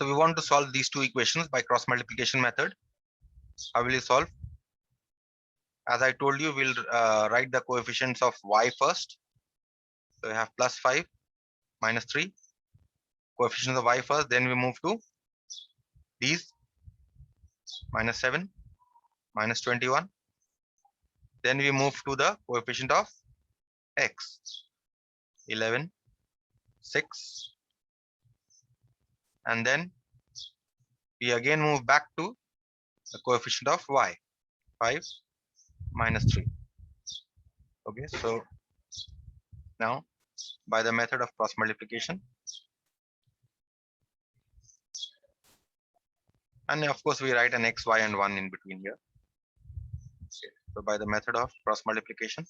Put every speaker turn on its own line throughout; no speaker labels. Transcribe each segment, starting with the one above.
So we want to solve these two equations by cross multiplication method. How will you solve? As I told you, we'll write the coefficients of y first. So we have plus 5 minus 3 coefficients of y first. Then we move to these minus 7 minus 21. Then we move to the coefficient of x 11 6, and then we again move back to the coefficient of y 5 minus 3. Okay, so now by the method of cross multiplication, and of course we write an x, y and 1 in between here. Okay, so by the method of cross multiplication,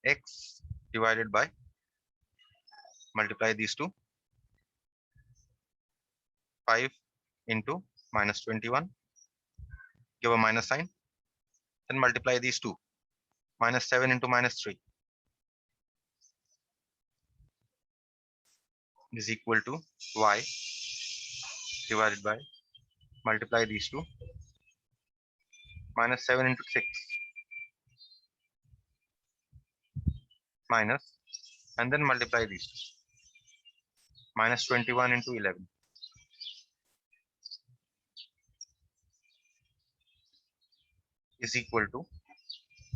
x divided by, multiply these two, 5 into minus 21, give a minus sign, then multiply these two, minus 7 into minus 3 is equal to y divided by, multiply these two, minus 7 into 6 minus, and then multiply these two, minus 21 into 11 is equal to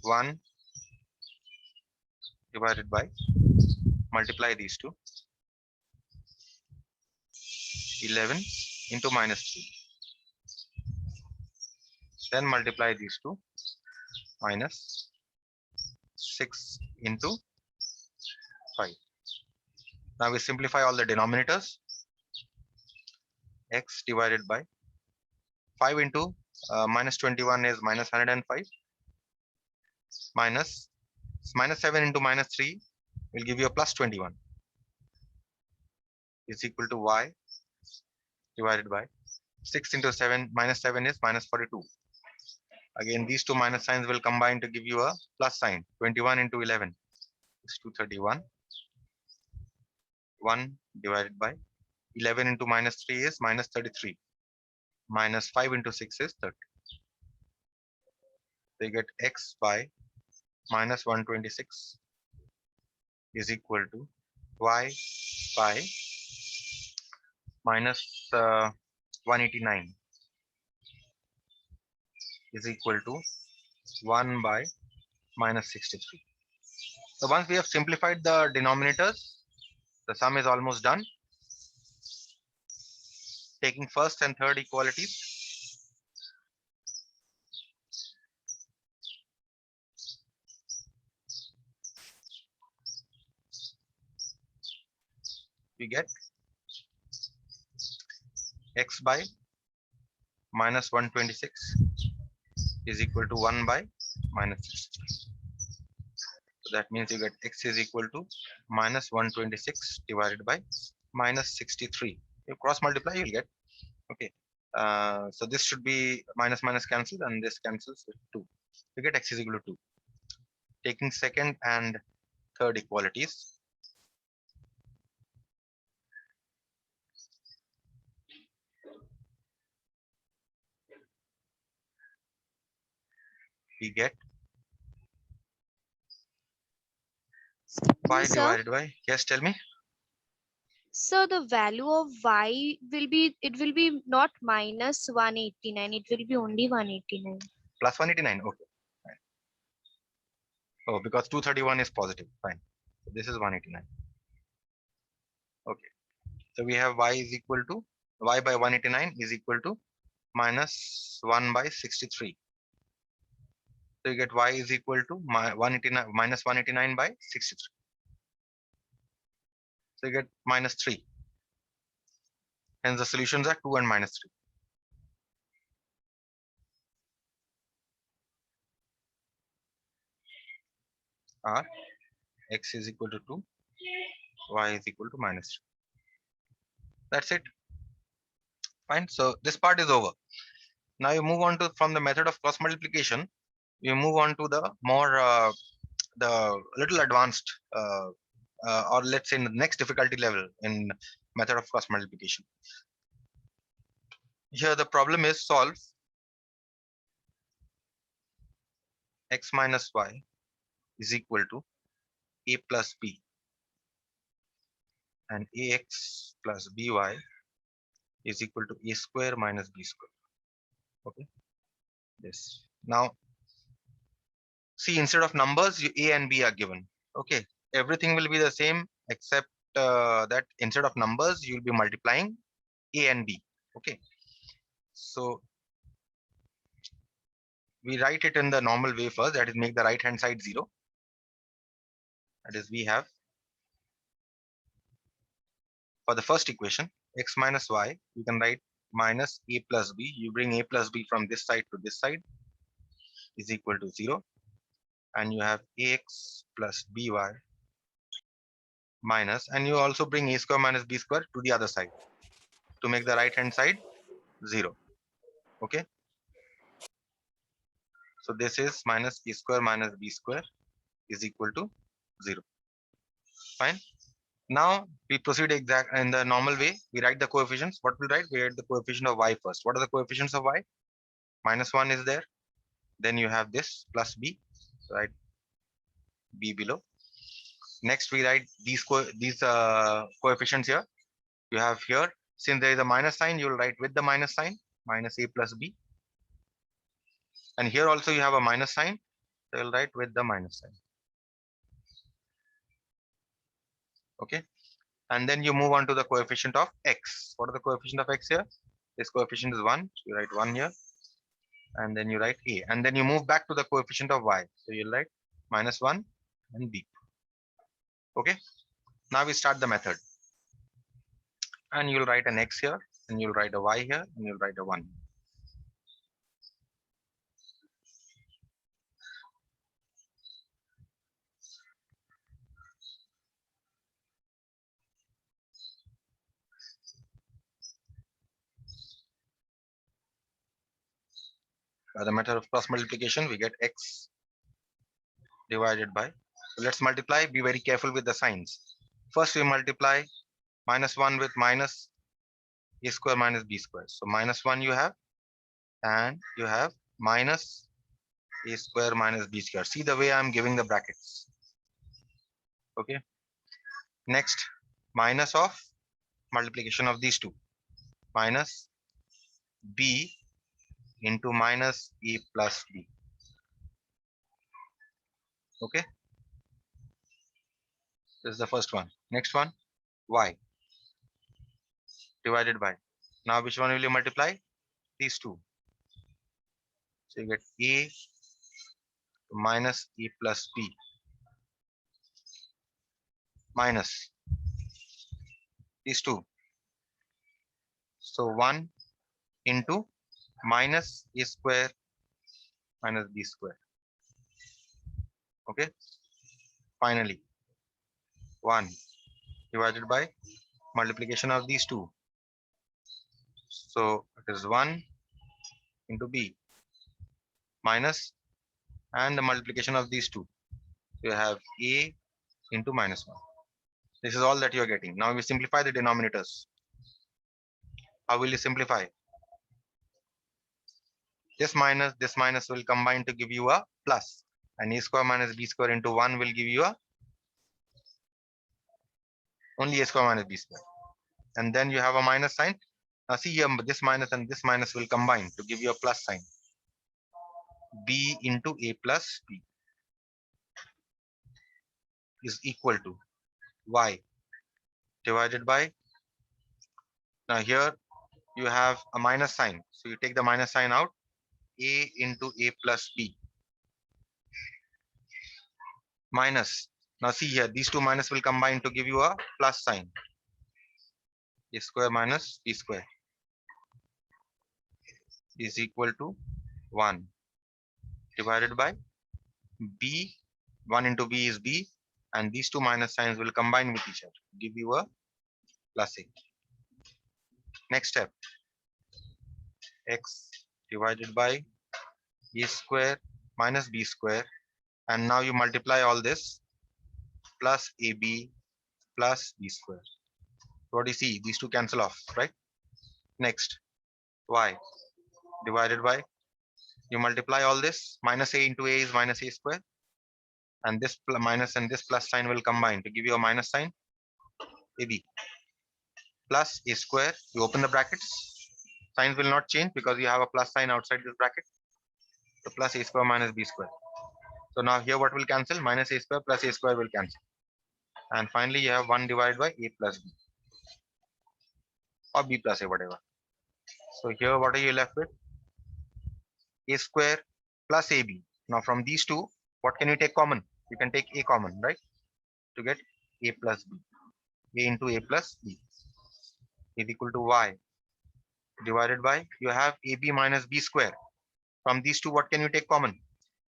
1 divided by, multiply these two, 11 into minus 3, then multiply these two, minus 6 into 5. Now we simplify all the denominators. X divided by 5 into minus 21 is minus 105, minus 7 into minus 3 will give you a plus 21 is equal to y divided by 6 into 7 minus 7 is minus 42. Again, these two minus signs will combine to give you a plus sign. 21 into 11 is 231. 1 divided by 11 into minus 3 is minus 33. Minus 5 into 6 is 30. So you get x by minus 126 is equal to y by minus 189 is equal to 1 by minus 63. So once we have simplified the denominators, the sum is almost done. Taking first and third equalities, we get x by minus 126 is equal to 1 by minus 63. So that means you get x is equal to minus 126 divided by minus 63. You cross multiply, you'll get, okay. So this should be minus minus cancelled and this cancels with 2. You get x is equal to 2. Taking second and third equalities, we get y divided by, yes, tell me.
So the value of y will be, it will be not minus 189, it will be only 189.
Plus 189, okay. Fine. Oh, because 231 is positive, fine. So this is 189. Okay. So we have y is equal to, y by 189 is equal to minus 1 by 63. So you get y is equal to 189 minus 189 by 63. So you get minus 3. Hence the solutions are 2 and minus 3. Are x is equal to 2, y is equal to minus 3. That's it. Fine. So this part is over. Now you move on to, from the method of cross multiplication, you move on to the more the little advanced or let's say in the next difficulty level in method of cross multiplication. Here the problem is solve x minus y is equal to a plus b, and ax plus by is equal to a square minus b square. Okay, this. Now see, instead of numbers, a and b are given. Okay, everything will be the same except that instead of numbers, you will be multiplying a and b. Okay, so we write it in the normal way first, that is make the right hand side 0. That is, we have for the first equation x minus y, you can write minus a plus b. You bring a plus b from this side to this side is equal to 0, and you have ax plus by minus, and you also bring a square minus b square to the other side to make the right hand side 0. Okay, so this is minus a square minus b square is equal to 0. Fine. Now we proceed exact in the normal way. We write the coefficients. What we write? We write the coefficient of y first. What are the coefficients of y? Minus 1 is there. Then you have this plus b. So write b below. Next we write these coefficients here. You have here, since there is a minus sign, you will write with the minus sign, minus a plus b. And here also you have a minus sign, so you will write with the minus sign. Okay, and then you move on to the coefficient of x. What are the coefficient of x here? This coefficient is 1, you write 1 here, and then you write a, and then you move back to the coefficient of y, so you'll write minus 1 and b. Okay, now we start the method, and you'll write an x here, and you'll write a y here, and you'll write a 1. By the method of cross multiplication, we get x divided by. So let's multiply. Be very careful with the signs. First, we multiply minus 1 with minus a square minus b square. So minus 1 you have, and you have minus a square minus b square. See the way I'm giving the brackets. Okay. Next, minus of multiplication of these two, minus b into minus a plus b. Okay, this is the first one. Next one, y divided by. Now which one will you multiply? These two. So you get a minus a plus b minus these two. So 1 into minus a square minus b square. Okay, finally 1 divided by multiplication of these two. So it is 1 into b minus, and the multiplication of these two. You have a into minus 1. This is all that you are getting. Now we simplify the denominators. How will you simplify? This minus will combine to give you a plus, and a square minus b square into 1 will give you a only a square minus b square. And then you have a minus sign. Now see here, this minus and this minus will combine to give you a plus sign. B into a plus b is equal to y divided by. Now here you have a minus sign, so you take the minus sign out. A into a plus b minus. Now see here, these two minus will combine to give you a plus sign. A square minus b square is equal to 1 divided by b. 1 into b is b, and these two minus signs will combine with each other, give you a plus a. Next step, x divided by a square minus b square, And now you multiply all this plus AB plus B square. What do you see? These two cancel off, right? Next, y divided by, you multiply all this, minus a into a is minus a square. And this minus and this plus sign will combine to give you a minus sign, AB plus a square. You open the brackets. Signs will not change because you have a plus sign outside this bracket. So plus a square minus b square. So now here what will cancel? Minus a square plus a square will cancel. And finally you have 1 divided by a plus b. Or b plus a, whatever. So here what are you left with? A square plus ab. Now from these two, what can you take common? You can take a common, right? To get a plus b. A into a plus b is equal to y divided by, you have ab minus b square. From these two, what can you take common?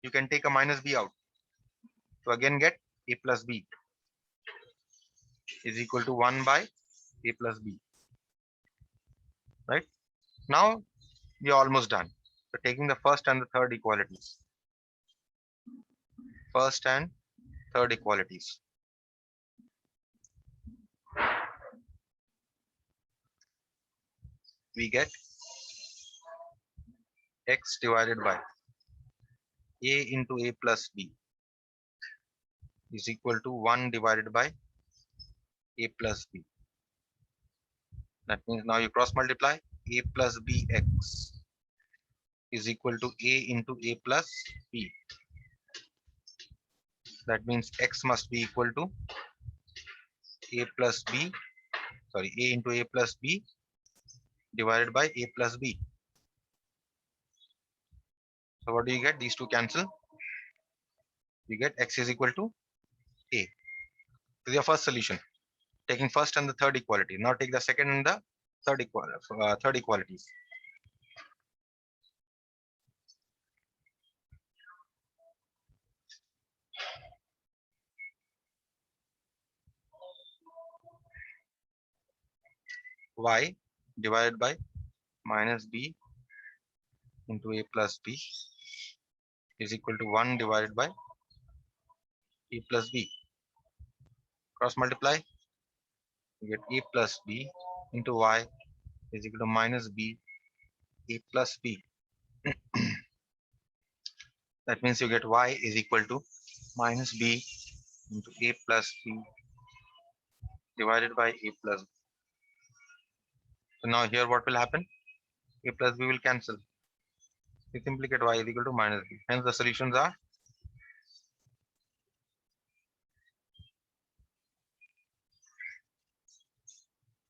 You can take a minus b out. So again get a plus b is equal to 1 by a plus b. Right? Now we are almost done. So taking the first and the third equalities. First and third equalities. We get x divided by a into a plus b is equal to 1 divided by a plus b. That means now you cross multiply, a plus bx is equal to a into a plus b. That means x must be equal to a plus b, sorry, a into a plus b divided by a plus b. So what do you get? These two cancel. You get x is equal to a. This is your first solution. Taking first and the third equality. Now take the second and the third equalities. Y divided by minus b into a plus b is equal to 1 divided by a plus b. Cross multiply, you get a plus b into y is equal to minus b a plus b. That means you get y is equal to minus b into a plus b divided by a plus b. So now here what will happen? A plus b will cancel. We simply get y is equal to minus b. Hence the solutions are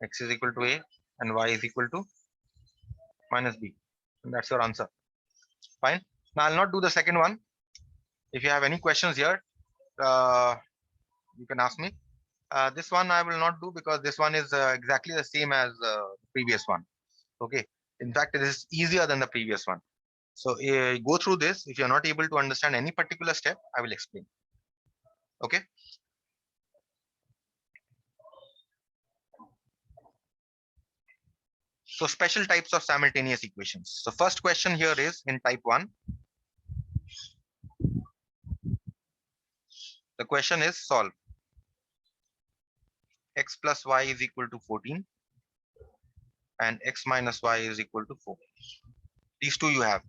x is equal to a and y is equal to minus b. And that's your answer. Fine. Now I'll not do the second one. If you have any questions here, you can ask me. This one I will not do because this one is exactly the same as the previous one. Okay. In fact, it is easier than the previous one. So go through this. If you're not able to understand any particular step, I will explain. Okay. So special types of simultaneous equations. So first question here is in type 1. The question is solve. X plus y is equal to 14 and x minus y is equal to 4. These two you have.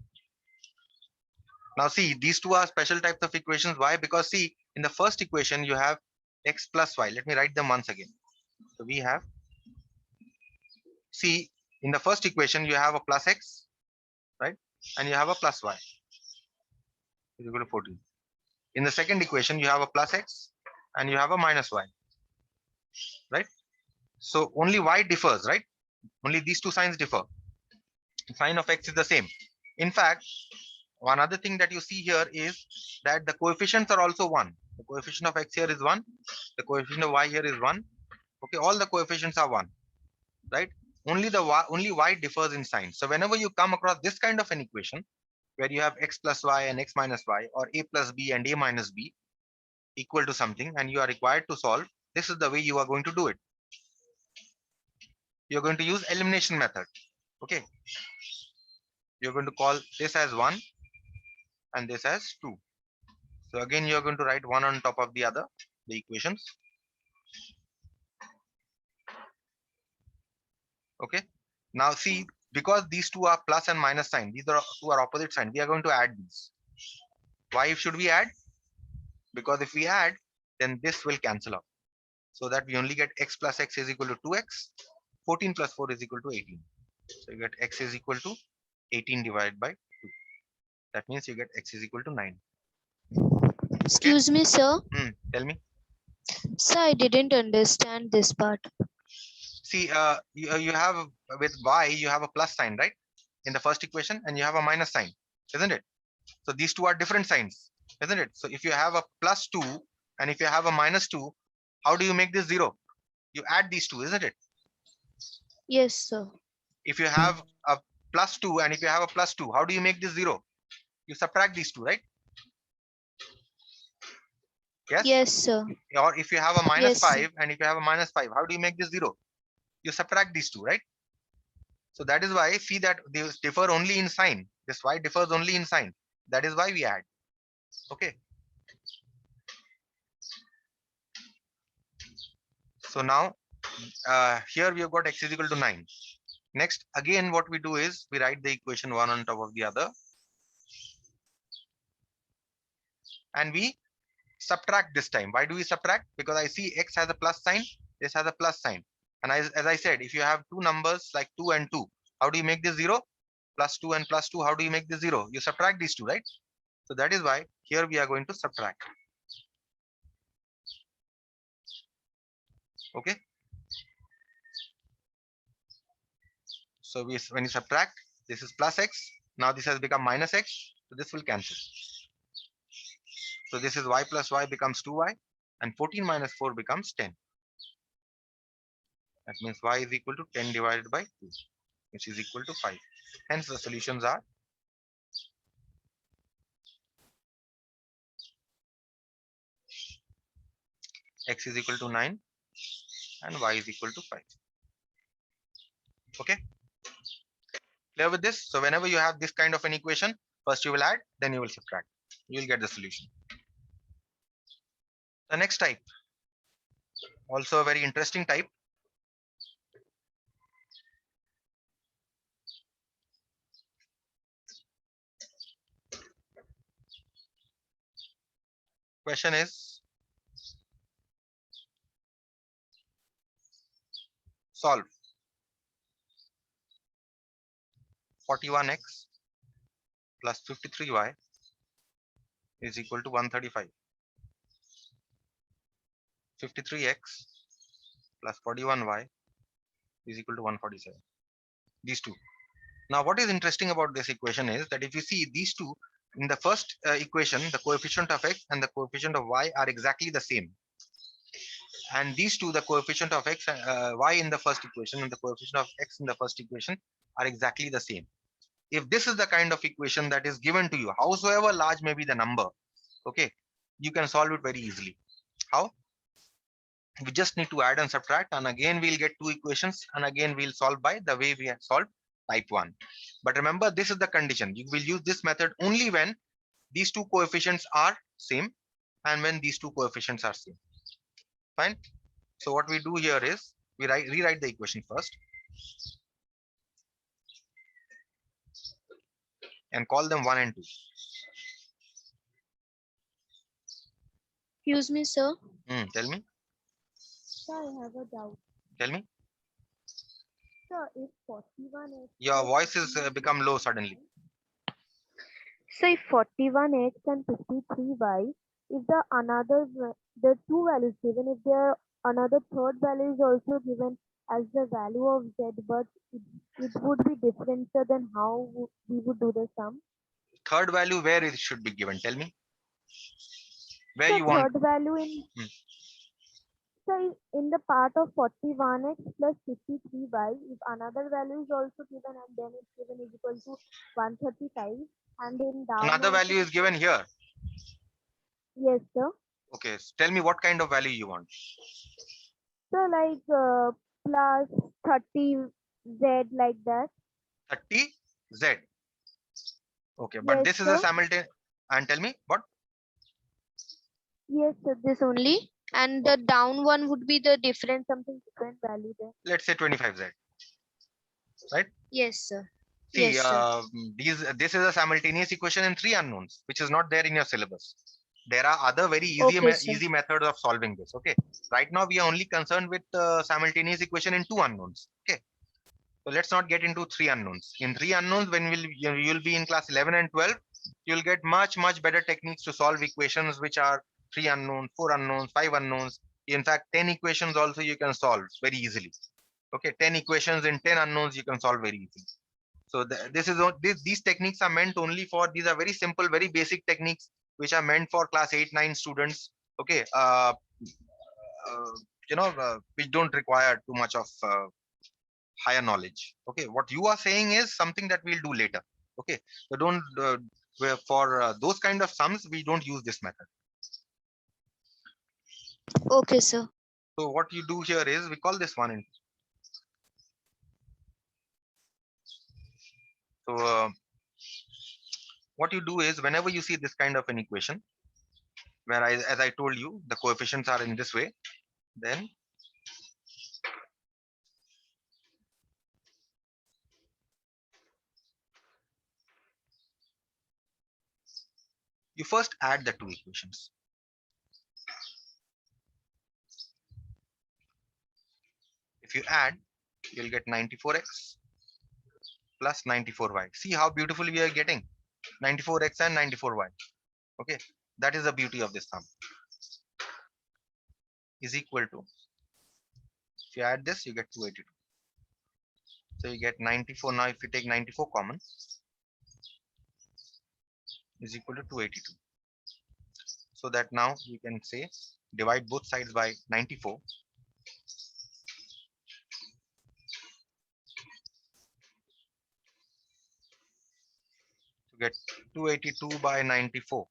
Now see, these two are special types of equations. Why? Because see, in the first equation you have x plus y. Let me write them once again. So we have, see, in the first equation you have a plus x, right? And you have a plus y is equal to 14. In the second equation you have a plus x and you have a minus y, right? So only y differs, right? Only these two signs differ. The sign of x is the same. In fact, one other thing that you see here is that the coefficients are also 1. The coefficient of x here is 1. The coefficient of y here is 1. Okay, all the coefficients are 1, right? Only y differs in sign. So whenever you come across this kind of an equation where you have x plus y and x minus y, or a plus b and a minus b equal to something, and you are required to solve, this is the way you are going to do it. You're going to use elimination method. Okay. You're going to call this as 1 and this as 2. So again, you're going to write one on top of the other, the equations. Okay. Now see, because these two are plus and minus sign, these are two are opposite sign, we are going to add these. Why should we add? Because if we add, then this will cancel out. So that we only get x plus x is equal to 2x. 14 plus 4 is equal to 18. So you get x is equal to 18 divided by 2. That means you get x is equal to 9.
Excuse me, sir.
Tell me.
Sir, I didn't understand this part.
See, you have with y, you have a plus sign, right? In the first equation, and you have a minus sign, isn't it? So these two are different signs, isn't it? So if you have a plus 2 and if you have a minus 2, how do you make this 0? You add these two, isn't it?
Yes, sir.
If you have a plus 2 and if you have a plus 2, how do you make this 0? You subtract these two, right? Yes?
Yes, sir.
Or if you have a minus
Yes, sir.
5 and if you have a minus 5, how do you make this 0? You subtract these two, right? So that is why, see that they differ only in sign. This y differs only in sign. That is why we add. Okay. So now here we have got x is equal to 9. Next, again, what we do is we write the equation one on top of the other. And we subtract this time. Why do we subtract? Because I see x has a plus sign, this has a plus sign. And as I said, if you have two numbers like 2 and 2, how do you make this 0? Plus 2 and plus 2, how do you make this 0? You subtract these two, right? So that is why here we are going to subtract. Okay. So when you subtract, this is plus x. Now this has become minus x. So this will cancel. So this is y plus y becomes 2y, and 14 minus 4 becomes 10. That means y is equal to 10 divided by 2, which is equal to 5. Hence the solutions are x is equal to 9 and y is equal to 5. Okay. Clear with this? So whenever you have this kind of an equation, first you will add, then you will subtract. You will get the solution. The next type, also a very interesting type. Question is, solve 41x plus 53y is equal to 135. 53x plus 41y is equal to 147. These two. Now, what is interesting about this equation is that if you see these two, in the first equation, the coefficient of x and the coefficient of y are exactly the same. And these two, the coefficient of x, y in the first equation and the coefficient of x in the first equation are exactly the same. If this is the kind of equation that is given to you, howsoever large may be the number, okay, you can solve it very easily. How? We just need to add and subtract, and again we'll get two equations, and again we'll solve by the way we have solved type 1. But remember, this is the condition. You will use this method only when these two coefficients are same and when these two coefficients are same. Fine. So what we do here is we rewrite the equation first and call them 1 and 2.
Excuse me, sir.
Tell me.
Sir, I have a doubt.
Tell me.
Sir, if 41x.
Your voice is become low suddenly.
So if 41x and 53y, if the two values given, if there another third value is also given as the value of z, but it would be different, sir, than how we would do the sum.
Third value, where it should be given? Tell me. Where
So
you want?
third value in. So in the part of 41x plus 53y, if another value is also given and then it's given is equal to 135, and in down
Another
also
value is given here.
Yes, sir.
Okay, so tell me what kind of value you want.
So like plus 30z like that.
30z. Okay, but
Yes,
this is
sir.
a simultaneous. And tell me what?
Yes, sir, this only. And the down one would be the different, something different value there.
Let's say 25z, right?
Yes, sir.
See,
Yes, sir.
this is a simultaneous equation in three unknowns, which is not there in your syllabus. There are other very
Okay, sir.
easy methods of solving this. Okay. Right now we are only concerned with simultaneous equation in two unknowns. Okay. So let's not get into three unknowns. In three unknowns, when you'll be in class 11 and 12, you'll get much better techniques to solve equations which are three unknowns, four unknowns, five unknowns. In fact, 10 equations also you can solve very easily. Okay, 10 equations in 10 unknowns you can solve very easily. So these techniques are meant only for, these are very simple, very basic techniques which are meant for class 8, 9 students. Okay, uh, which don't require too much of higher knowledge. Okay, what you are saying is something that we'll do later. Okay, so don't for those kind of sums we don't use this method.
Okay, sir.
So what you do here is we call this one in. So what you do is whenever you see this kind of an equation where as I told you the coefficients are in this way, then you first add the two equations. If you add, you'll get 94x plus 94y. See how beautifully we are getting 94x and 94y. Okay, that is the beauty of this sum. Is equal to, if you add this, you get 282. So you get 94. Now, if you take 94 common, is equal to 282. So that now you can say divide both sides by 94. To get 282 by 94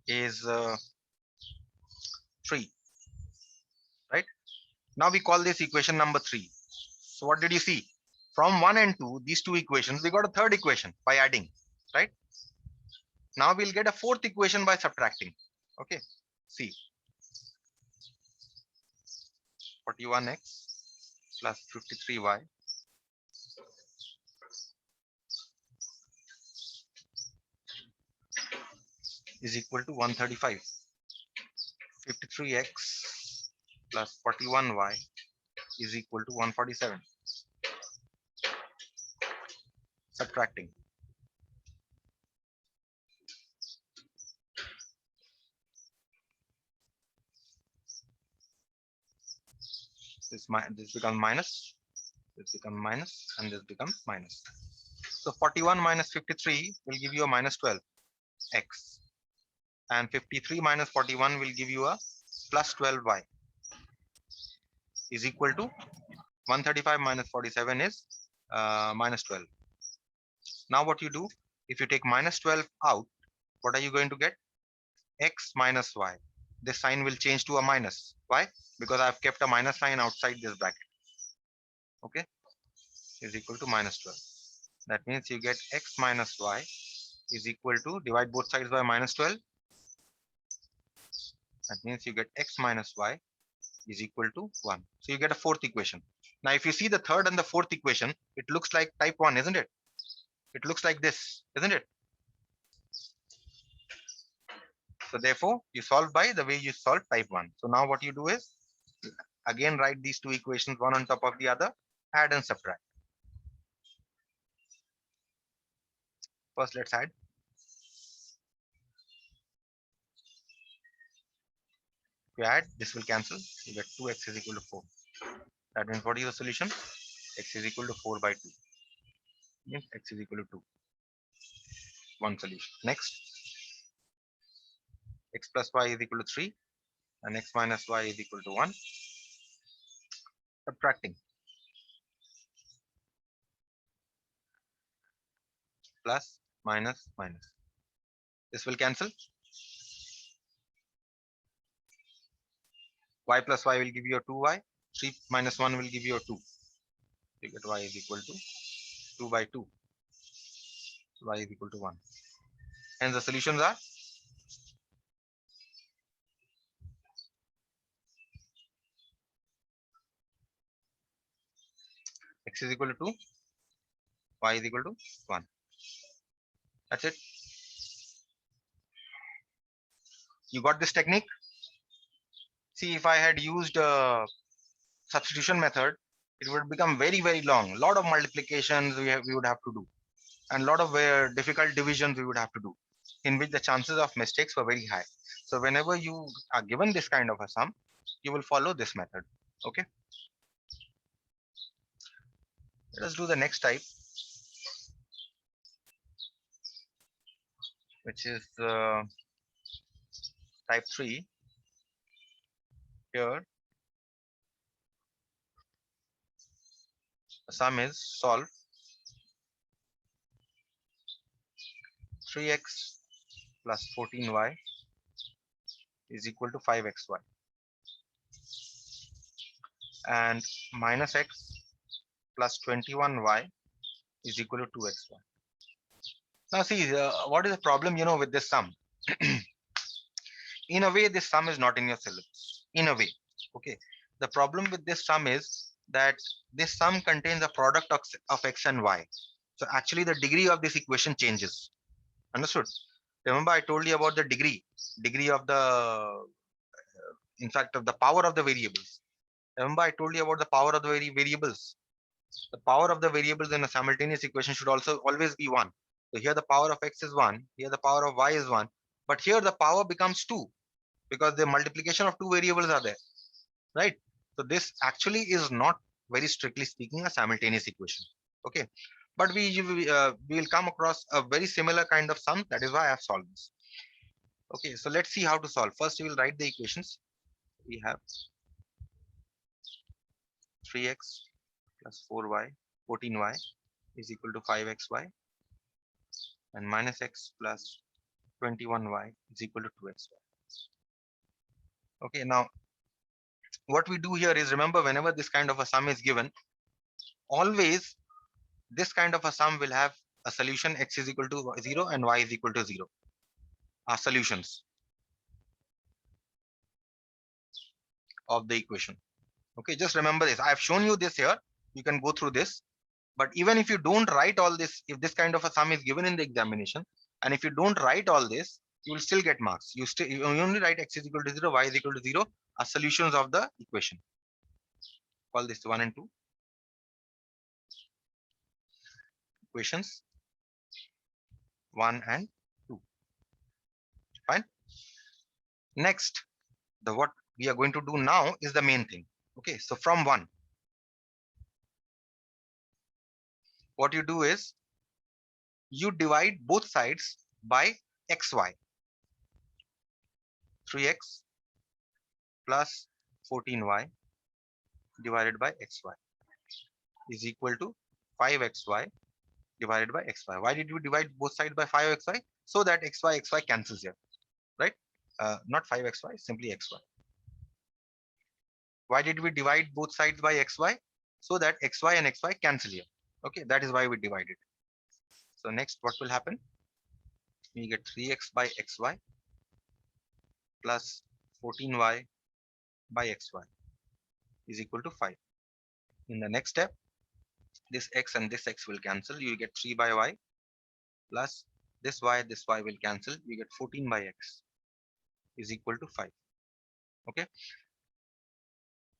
is 3, right? Now we call this equation number 3. So what did you see? From 1 and 2, these two equations, we got a third equation by adding, right? Now we'll get a fourth equation by subtracting. Okay, see, 41x plus 53y is equal to 135. 53x plus 41y is equal to 147. Subtracting. This becomes minus, this becomes minus, and this becomes minus. So 41 minus 53 will give you a minus 12x, and 53 minus 41 will give you a plus 12y is equal to 135 minus 47 is minus 12. Now what you do, if you take minus 12 out, what are you going to get? X minus y. This sign will change to a minus. Why? Because I've kept a minus sign outside this bracket. Okay, is equal to minus 12. That means you get x minus y is equal to, divide both sides by minus 12. That means you get x minus y is equal to 1. So you get a fourth equation. Now, if you see the third and the fourth equation, it looks like type 1, isn't it? It looks like this, isn't it? So therefore, you solve by the way you solve type 1. So now what you do is, again, write these two equations one on top of the other, add and subtract. First, let's add. If you add, this will cancel. You get 2x is equal to 4. That means what is the solution? X is equal to 4 by 2. Means x is equal to 2. One solution. Next, x plus y is equal to 3 and x minus y is equal to 1. Subtracting. Plus, minus, minus. This will cancel. Y plus y will give you a 2y. 3 minus 1 will give you a 2. You get y is equal to 2 by 2. Y is equal to 1. Hence the solutions are X is equal to 2, y is equal to 1. That's it. You got this technique? See, if I had used substitution method, it would become very, very long. A lot of multiplications we would have to do, and a lot of difficult divisions we would have to do, in which the chances of mistakes were very high. So whenever you are given this kind of a sum, you will follow this method. Okay. Let us do the next type, which is type 3. Here, the sum is solve 3x plus 14y is equal to 5xy, and minus x plus 21y is equal to 2xy. Now see, what is the problem, with this sum? In a way, this sum is not in your syllabus. In a way, okay. The problem with this sum is that this sum contains a product of x and y. So actually, the degree of this equation changes. Understood? Remember, I told you about the degree of the, in fact, of the power of the variables. Remember, I told you about the power of the variables. The power of the variables in a simultaneous equation should also always be 1. So here the power of x is 1, here the power of y is 1, but here the power becomes 2 because the multiplication of two variables are there, right? So this actually is not, very strictly speaking, a simultaneous equation. Okay, but we will come across a very similar kind of sum. That is why I have solved this. Okay, so let's see how to solve. First, we will write the equations. We have 3x plus 4y, 14y is equal to 5xy, and minus x plus 21y is equal to 2xy. Okay, now what we do here is, remember, whenever this kind of a sum is given, always this kind of a sum will have a solution. X is equal to 0 and y is equal to 0 are solutions of the equation. Okay, just remember this. I have shown you this here. You can go through this. But even if you don't write all this, if this kind of a sum is given in the examination, and if you don't write all this, you will still get marks. You only write x is equal to 0, y is equal to 0 are solutions of the equation. Call this 1 and 2 equations. 1 and 2. Fine. Next, what we are going to do now is the main thing. Okay, so from 1, what you do is you divide both sides by xy. 3x plus 14y divided by xy is equal to 5xy divided by xy. Why did we divide both sides by 5xy? So that xy cancels here, right? Not 5xy, simply xy. Why did we divide both sides by xy? So that xy and xy cancel here. Okay, that is why we divided. So next, what will happen? We get 3x by xy plus 14y by xy is equal to 5. In the next step, this x and this x will cancel. You get 3 by y plus this y will cancel. You get 14 by x is equal to 5. Okay.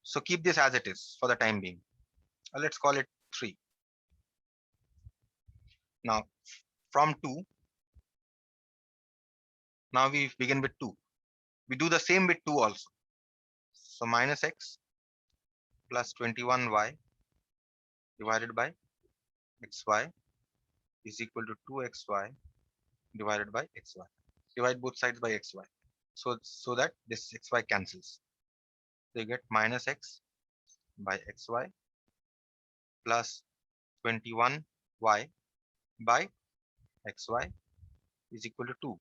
So keep this as it is for the time being. Let's call it 3. Now from 2, now we begin with 2. We do the same with 2 also. So minus x plus 21y divided by xy is equal to 2xy divided by xy. Divide both sides by xy. So that this xy cancels. So you get minus x by xy plus 21y by xy is equal to 2.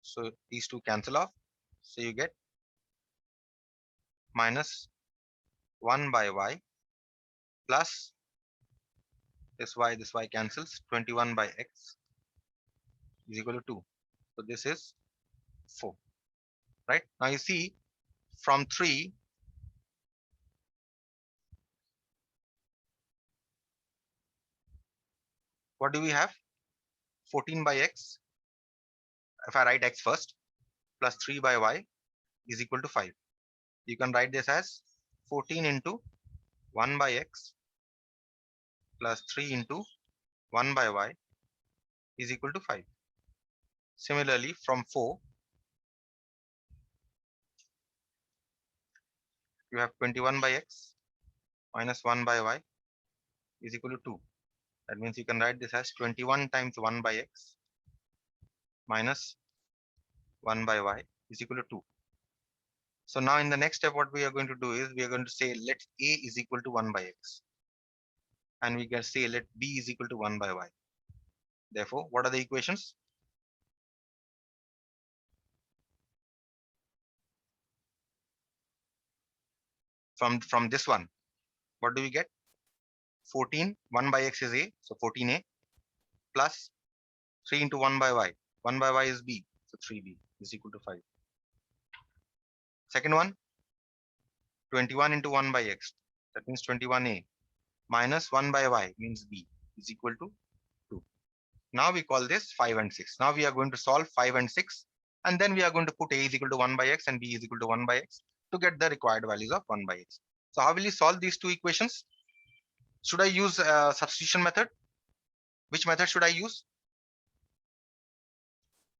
So these two cancel off. So you get minus 1 by y plus this y cancels. 21 by x is equal to 2. So this is 4. Right? Now you see, from 3, What do we have? 14 by x. If I write x first, plus 3 by y is equal to 5. You can write this as 14 into 1 by x plus 3 into 1 by y is equal to 5. Similarly, from 4, you have 21 by x minus 1 by y is equal to 2. That means you can write this as 21 times 1 by x minus 1 by y is equal to 2. So now in the next step, what we are going to do is we are going to say let a is equal to 1 by x. And we can say let b is equal to 1 by y. Therefore, what are the equations? From this one, what do we get? 14, 1 by x is a, so 14a, plus 3 into 1 by y. 1 by y is b, so 3b is equal to 5. Second one, 21 into 1 by x, that means 21a, minus 1 by y means b is equal to 2. Now we call this 5 and 6. Now we are going to solve 5 and 6, and then we are going to put a is equal to 1 by x and b is equal to 1 by x to get the required values of 1 by x. So how will you solve these two equations? Should I use a substitution method? Which method should I use?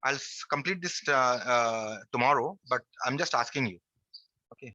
I'll complete this tomorrow, but I'm just asking you. Okay.